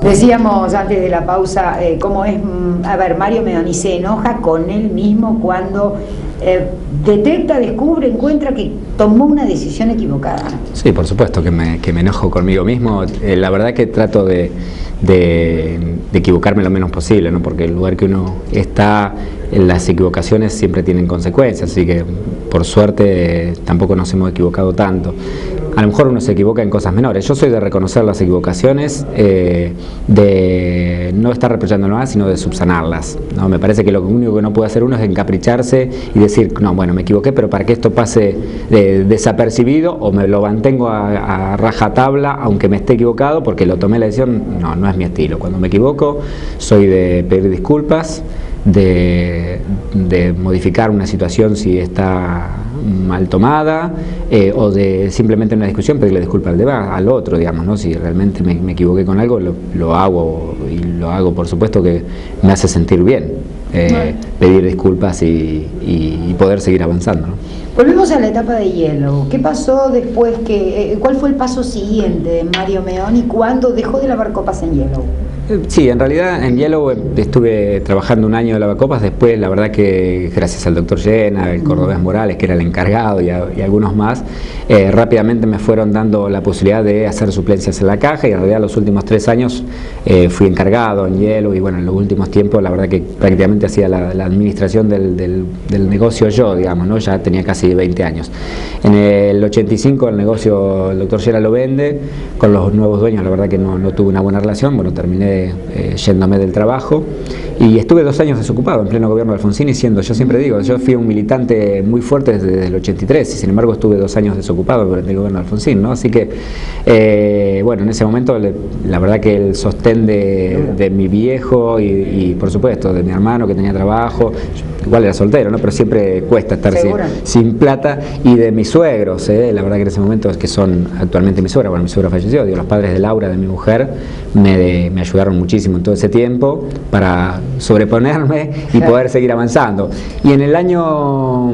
Decíamos antes de la pausa cómo es, a ver, Mario Meoni se enoja con él mismo cuando detecta, descubre, encuentra que tomó una decisión equivocada. Sí, por supuesto que me enojo conmigo mismo. La verdad que trato de equivocarme lo menos posible, ¿no? Porque el lugar que uno está, las equivocaciones siempre tienen consecuencias, así que por suerte tampoco nos hemos equivocado tanto. A lo mejor uno se equivoca en cosas menores. Yo soy de reconocer las equivocaciones, de no estar reprochándolo más, sino de subsanarlas, ¿no? Me parece que lo único que no puede hacer uno es encapricharse y decir, no, bueno, me equivoqué, pero para que esto pase desapercibido, o me lo mantengo a rajatabla, aunque me esté equivocado, porque lo tomé la decisión. No es mi estilo. Cuando me equivoco, soy de pedir disculpas, de modificar una situación si está mal tomada, o de simplemente en una discusión pedirle disculpas al otro, digamos, ¿no? Si realmente me equivoqué con algo, lo hago, y lo hago, por supuesto, que me hace sentir bien, pedir disculpas y poder seguir avanzando, ¿no? Volvemos a la etapa de Yellow. ¿Qué pasó después? ¿Cuál fue el paso siguiente de Mario Meoni cuando dejó de lavar copas en Yellow? Sí, en realidad en Yellow estuve trabajando un año de lavacopas. Después, la verdad que gracias al doctor Llena, el cordobés Morales, que era el encargado, y algunos más, rápidamente me fueron dando la posibilidad de hacer suplencias en la caja, y en realidad los últimos 3 años fui encargado en Yellow, y bueno, en los últimos tiempos la verdad que prácticamente hacía la administración del negocio yo, digamos, ¿no? Ya tenía casi 20 años. En el 85 el negocio el doctor Llena lo vende, con los nuevos dueños la verdad que no tuve una buena relación. Bueno, terminé yéndome del trabajo y estuve 2 años desocupado en pleno gobierno de Alfonsín, y yo siempre digo, yo fui un militante muy fuerte desde el 83, y sin embargo estuve 2 años desocupado durante el gobierno de Alfonsín, ¿no? Así que bueno, en ese momento la verdad que el sostén de mi viejo y por supuesto de mi hermano, que tenía trabajo, igual era soltero, ¿no? Pero siempre cuesta estar sin plata, y de mis suegros, la verdad que en ese momento, que son actualmente mi suegra, bueno, mi suegro falleció, digo, los padres de Laura, de mi mujer, me ayudaron muchísimo en todo ese tiempo para sobreponerme y poder seguir avanzando. Y en el año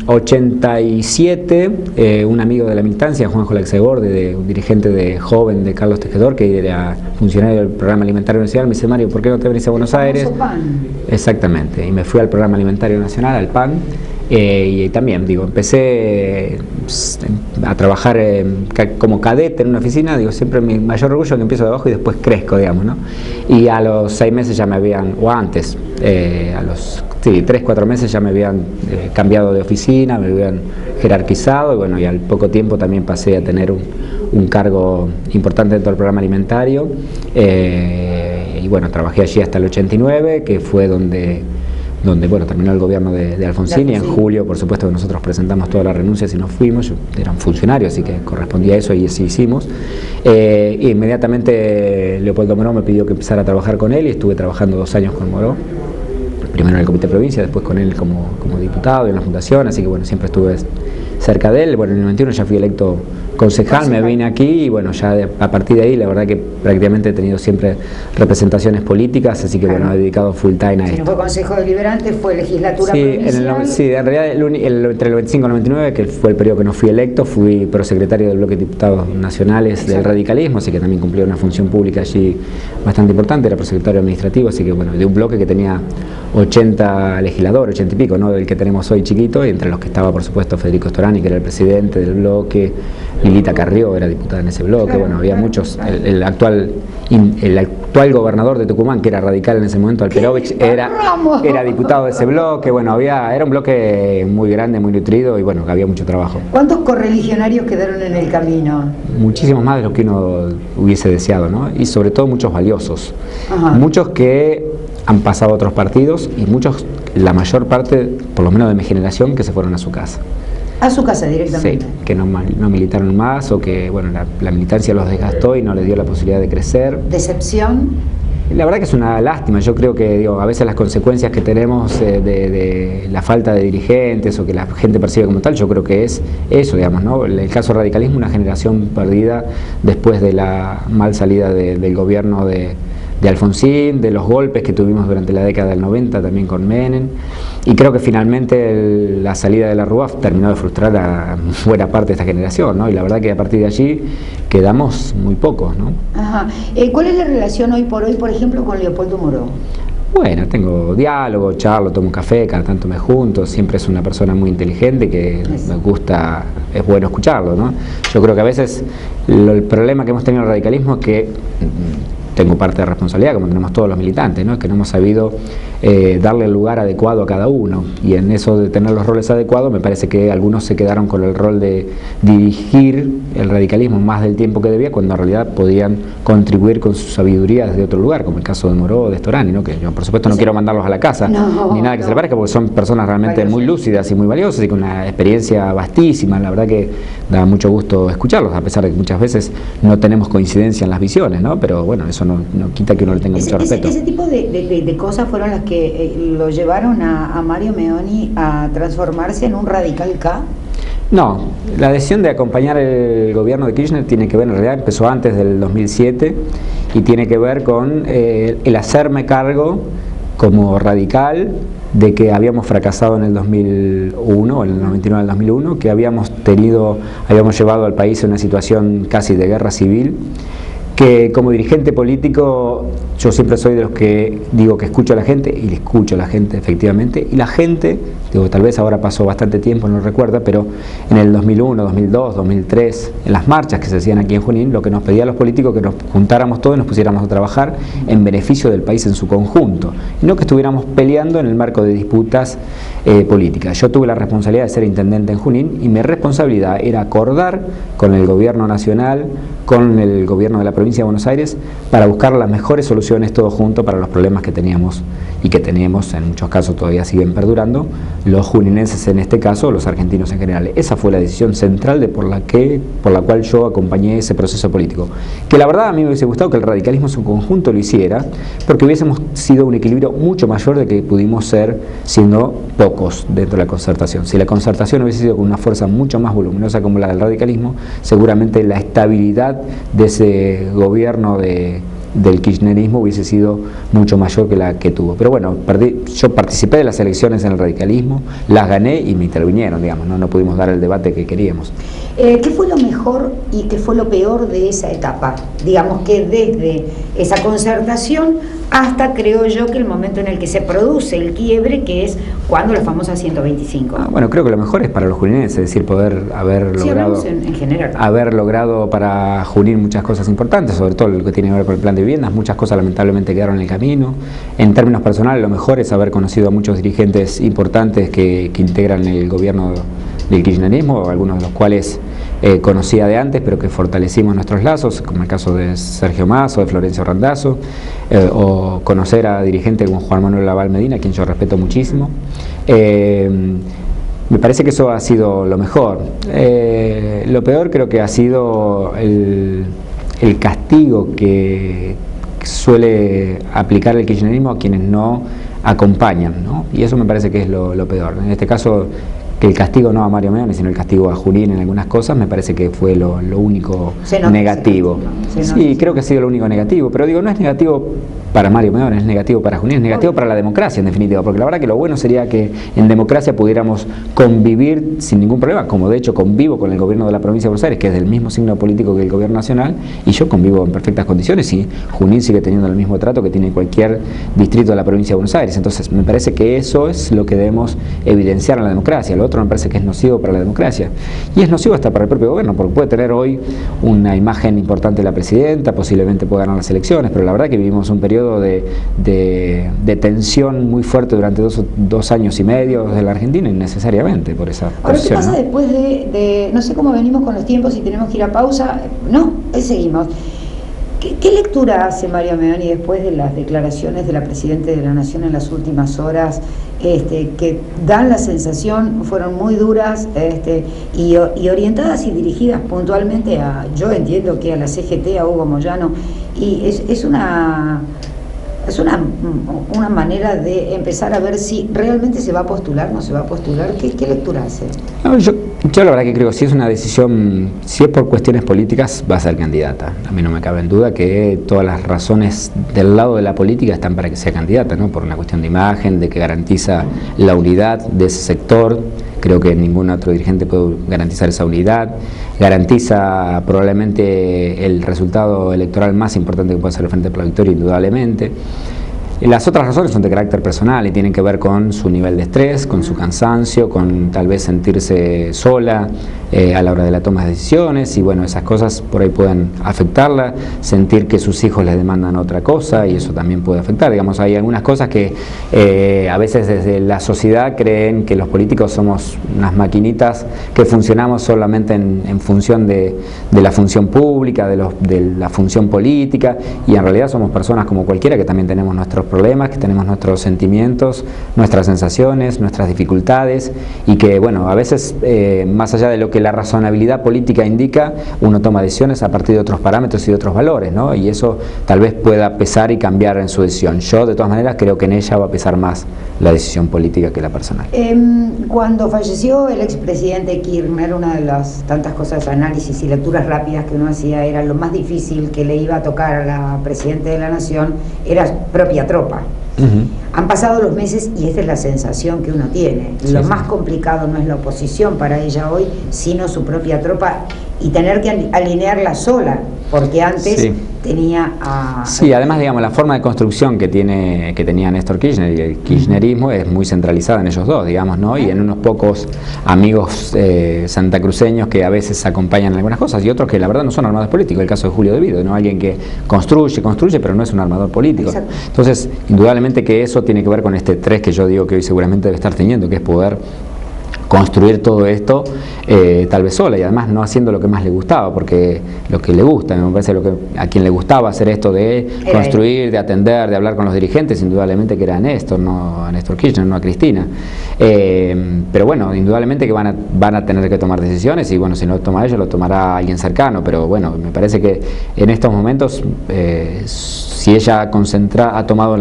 87, un amigo de la militancia, Juanjo Laxegorde, un dirigente joven de Carlos Tejedor, que era funcionario del Programa Alimentario Nacional, me dice, Mario, ¿por qué no te venís a Buenos Aires? PAN. Exactamente, y me fui al Programa Alimentario Nacional, al PAN. Y también, digo, empecé a trabajar como cadete en una oficina. Digo, siempre mi mayor orgullo es que empiezo de abajo y después crezco, digamos, ¿no? Y a los 6 meses ya me habían, o antes, a los 3, 4 meses ya me habían cambiado de oficina, me habían jerarquizado, y bueno, y al poco tiempo también pasé a tener un cargo importante dentro del programa alimentario, y bueno, trabajé allí hasta el 89, que fue donde bueno, terminó el gobierno de Alfonsín, y en julio, por supuesto, que nosotros presentamos todas las renuncias y nos fuimos. Yo era un funcionario, así que correspondía a eso, y así hicimos. Y inmediatamente Leopoldo Moró me pidió que empezara a trabajar con él, y estuve trabajando 2 años con Moró, primero en el Comité de Provincia, después con él como diputado y en la Fundación, así que bueno, siempre estuve cerca de él. Bueno, en el 91 ya fui electo concejal, me vine aquí, y bueno, ya a partir de ahí la verdad que prácticamente he tenido siempre representaciones políticas, así que bueno, he dedicado full time a esto. Si no fue Consejo Deliberante, fue legislatura provincial. Sí, en realidad entre el 95 y el 99, que fue el periodo que no fui electo, fui prosecretario del bloque de diputados nacionales del radicalismo, así que también cumplí una función pública allí bastante importante. Era prosecretario administrativo, así que bueno, de un bloque que tenía 80 legisladores, 80 y pico, ¿no? Del que tenemos hoy chiquito, y entre los que estaba, por supuesto, Federico Storani, que era el presidente del bloque, Lilita Carrió era diputada en ese bloque, bueno, había muchos, el actual gobernador de Tucumán, que era radical en ese momento, Alperovich, era diputado de ese bloque. Bueno, era un bloque muy grande, muy nutrido, y bueno, había mucho trabajo. ¿Cuántos correligionarios quedaron en el camino? Muchísimos más de los que uno hubiese deseado, ¿no? Y sobre todo muchos valiosos. Ajá. Muchos que han pasado a otros partidos, y muchos, la mayor parte, por lo menos de mi generación, que se fueron a su casa. ¿A su casa directamente? Sí, que no militaron más, o que bueno, la militancia los desgastó y no les dio la posibilidad de crecer. ¿Decepción? La verdad que es una lástima. Yo creo que a veces las consecuencias que tenemos de la falta de dirigentes, o que la gente percibe como tal, yo creo que es eso, digamos, ¿no? El caso radicalismo, una generación perdida después de la mal salida del gobierno de Alfonsín, de los golpes que tuvimos durante la década del 90 también con Menem, y creo que finalmente la salida de la Rúa terminó de frustrar a buena parte de esta generación, ¿no? Y la verdad que a partir de allí quedamos muy pocos, ¿no? Ajá. ¿Cuál es la relación hoy, por ejemplo, con Leopoldo Moró? Bueno, tengo diálogo, charlo, tomo un café, cada tanto me junto, siempre es una persona muy inteligente que me gusta, es bueno escucharlo, ¿no? Yo creo que a veces el problema que hemos tenido en el radicalismo es que tengo parte de responsabilidad, como tenemos todos los militantes, ¿no? Es que no hemos sabido darle el lugar adecuado a cada uno, y en eso de tener los roles adecuados me parece que algunos se quedaron con el rol de dirigir el radicalismo más del tiempo que debía, cuando en realidad podían contribuir con su sabiduría desde otro lugar, como el caso de Moró o de Storani, ¿no? Que yo por supuesto no quiero mandarlos a la casa, ni nada que se le parezca, porque son personas realmente muy lúcidas y muy valiosas y con una experiencia vastísima. La verdad que da mucho gusto escucharlos, a pesar de que muchas veces no tenemos coincidencia en las visiones, ¿no? Pero bueno, eso no quita que uno le tenga mucho respeto. Ese tipo de cosas fueron las que lo llevaron a Mario Meoni a transformarse en un radical K. No, la decisión de acompañar el gobierno de Kirchner tiene que ver, en realidad empezó antes del 2007 y tiene que ver con el hacerme cargo como radical de que habíamos fracasado en el 2001, en el 99 del 2001, que habíamos llevado al país a una situación casi de guerra civil, que como dirigente político yo siempre soy de los que digo que escucho a la gente, y le escucho a la gente efectivamente, y la gente, digo, tal vez ahora pasó bastante tiempo, no recuerda, pero en el 2001, 2002, 2003, en las marchas que se hacían aquí en Junín, lo que nos pedía a los políticos que nos juntáramos todos y nos pusiéramos a trabajar en beneficio del país en su conjunto, y no que estuviéramos peleando en el marco de disputas políticas. Yo tuve la responsabilidad de ser intendente en Junín, y mi responsabilidad era acordar con el gobierno nacional, con el gobierno de la provincia de Buenos Aires, para buscar las mejores soluciones todos juntos para los problemas que teníamos y que tenemos, en muchos casos todavía siguen perdurando, los juninenses en este caso, los argentinos en general. Esa fue la decisión central por la cual yo acompañé ese proceso político. Que la verdad a mí me hubiese gustado que el radicalismo en su conjunto lo hiciera, porque hubiésemos sido un equilibrio mucho mayor de que pudimos ser siendo pocos dentro de la concertación. Si la concertación hubiese sido con una fuerza mucho más voluminosa como la del radicalismo, seguramente la estabilidad de ese gobierno del kirchnerismo hubiese sido mucho mayor que la que tuvo. Pero bueno, yo participé de las elecciones en el radicalismo, las gané y me intervinieron, digamos, no pudimos dar el debate que queríamos. ¿Qué fue lo mejor y qué fue lo peor de esa etapa? Digamos que desde esa concertación hasta, creo yo, que el momento en el que se produce el quiebre, que es cuando la famosa 125. Bueno, creo que lo mejor es para los juninenses, es decir, poder haber logrado, en general, haber logrado para Junín muchas cosas importantes, sobre todo lo que tiene que ver con el plan de viviendas. Muchas cosas lamentablemente quedaron en el camino. En términos personales, lo mejor es haber conocido a muchos dirigentes importantes que integran el gobierno del kirchnerismo, algunos de los cuales conocía de antes, pero que fortalecimos nuestros lazos, como el caso de Sergio Massa o de Florencio Randazzo, o conocer a dirigentes como Juan Manuel Laval Medina, a quien yo respeto muchísimo. Me parece que eso ha sido lo mejor. Lo peor creo que ha sido el castigo que suele aplicar el kirchnerismo a quienes no acompañan, ¿no? Y eso me parece que es lo peor. En este caso, que el castigo no a Mario Meoni, sino el castigo a Junín en algunas cosas, me parece que fue lo único negativo. Sí, creo que ha sido lo único negativo, pero digo, no es negativo para Mario Meoni, es negativo para Junín, es negativo para la democracia en definitiva, porque la verdad que lo bueno sería que en democracia pudiéramos convivir sin ningún problema, como de hecho convivo con el gobierno de la provincia de Buenos Aires, que es del mismo signo político que el gobierno nacional, y yo convivo en perfectas condiciones, y Junín sigue teniendo el mismo trato que tiene cualquier distrito de la provincia de Buenos Aires. Entonces me parece que eso es lo que debemos evidenciar en la democracia. Lo otro me parece que es nocivo para la democracia, y es nocivo hasta para el propio gobierno, porque puede tener hoy una imagen importante de la presidenta, posiblemente pueda ganar las elecciones, pero la verdad que vivimos un periodo de tensión muy fuerte durante dos años y medio de la Argentina, innecesariamente por esa Ahora, posición, ¿qué pasa, ¿no? Después de no sé cómo venimos con los tiempos, si tenemos que ir a pausa? No, ahí seguimos. ¿Qué lectura hace Mario Meoni después de las declaraciones de la Presidenta de la Nación en las últimas horas, que dan la sensación, fueron muy duras y orientadas y dirigidas puntualmente yo entiendo que a la CGT, a Hugo Moyano, y es una manera de empezar a ver si realmente se va a postular, no se va a postular? ¿Qué lectura hace? No, yo Yo la verdad que creo que si es una decisión, si es por cuestiones políticas, va a ser candidata. A mí no me cabe en duda que todas las razones del lado de la política están para que sea candidata, ¿no? Por una cuestión de imagen, de que garantiza la unidad de ese sector. Creo que ningún otro dirigente puede garantizar esa unidad. Garantiza probablemente el resultado electoral más importante que puede ser el Frente por la Victoria, indudablemente. Las otras razones son de carácter personal y tienen que ver con su nivel de estrés, con su cansancio, con tal vez sentirse sola a la hora de la toma de decisiones, y bueno, esas cosas por ahí pueden afectarla, sentir que sus hijos les demandan otra cosa y eso también puede afectar. Digamos, hay algunas cosas que a veces desde la sociedad creen que los políticos somos unas maquinitas que funcionamos solamente en función de la función pública, de la función política, y en realidad somos personas como cualquiera que también tenemos nuestros problemas, que tenemos nuestros sentimientos, nuestras sensaciones, nuestras dificultades, y que bueno, a veces más allá de lo que la razonabilidad política indica, uno toma decisiones a partir de otros parámetros y de otros valores, ¿no? Y eso tal vez pueda pesar y cambiar en su decisión. Yo de todas maneras creo que en ella va a pesar más la decisión política que la personal. Cuando falleció el expresidente Kirchner, una de las tantas cosas, análisis y lecturas rápidas que uno hacía, era lo más difícil que le iba a tocar a la Presidenta de la Nación era propia tropa. Han pasado los meses y esta es la sensación que uno tiene. Lo más complicado no es la oposición para ella hoy, sino su propia tropa, y tener que alinearla sola, porque antes tenía a... Sí, además, digamos, la forma de construcción que tenía Néstor Kirchner y el kirchnerismo es muy centralizada en ellos dos, digamos, ¿no? Y en unos pocos amigos santacruceños que a veces acompañan en algunas cosas y otros que la verdad no son armadores políticos. El caso de Julio De Vido, ¿no? Alguien que construye, pero no es un armador político. Exacto. Entonces, indudablemente que eso tiene que ver con este estrés que yo digo que hoy seguramente debe estar teniendo, que es poder construir todo esto tal vez sola, y además no haciendo lo que más le gustaba, porque lo que le gusta, me parece a quien le gustaba hacer esto de construir, de atender, de hablar con los dirigentes, indudablemente que era Néstor, no a Néstor Kirchner, no a Cristina. Pero bueno, indudablemente que van a tener que tomar decisiones, y bueno, si no lo toma ellos, lo tomará alguien cercano, pero bueno, me parece que en estos momentos, si ella ha tomado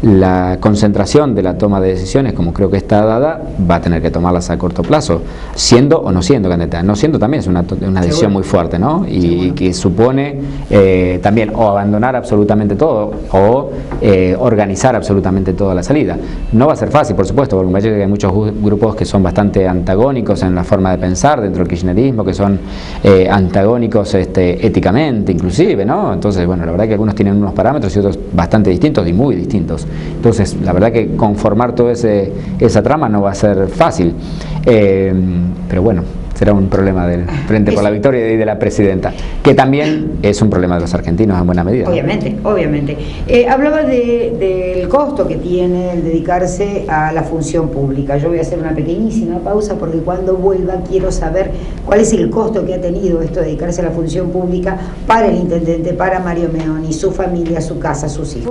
la concentración de la toma de decisiones, como creo que está dada, va a tener que tomarlas a corto plazo, siendo o no siendo candidata. No siendo también es una decisión muy fuerte, ¿no? Y que supone también o abandonar absolutamente todo o organizar absolutamente toda la salida. No va a ser fácil, por supuesto, porque me parece que hay muchos grupos que son bastante antagónicos en la forma de pensar dentro del kirchnerismo, que son antagónicos éticamente inclusive, ¿no? Entonces, bueno, la verdad que algunos tienen unos parámetros y otros bastante distintos y muy distintos. Entonces, la verdad que conformar toda esa trama no va a ser fácil, pero bueno, será un problema del Frente por la Victoria y de la Presidenta, que también es un problema de los argentinos en buena medida, ¿no? Obviamente, obviamente. Hablaba del costo que tiene el dedicarse a la función pública. Yo voy a hacer una pequeñísima pausa porque cuando vuelva quiero saber cuál es el costo que ha tenido esto de dedicarse a la función pública para el intendente, para Mario Meoni, su familia, su casa, sus hijos.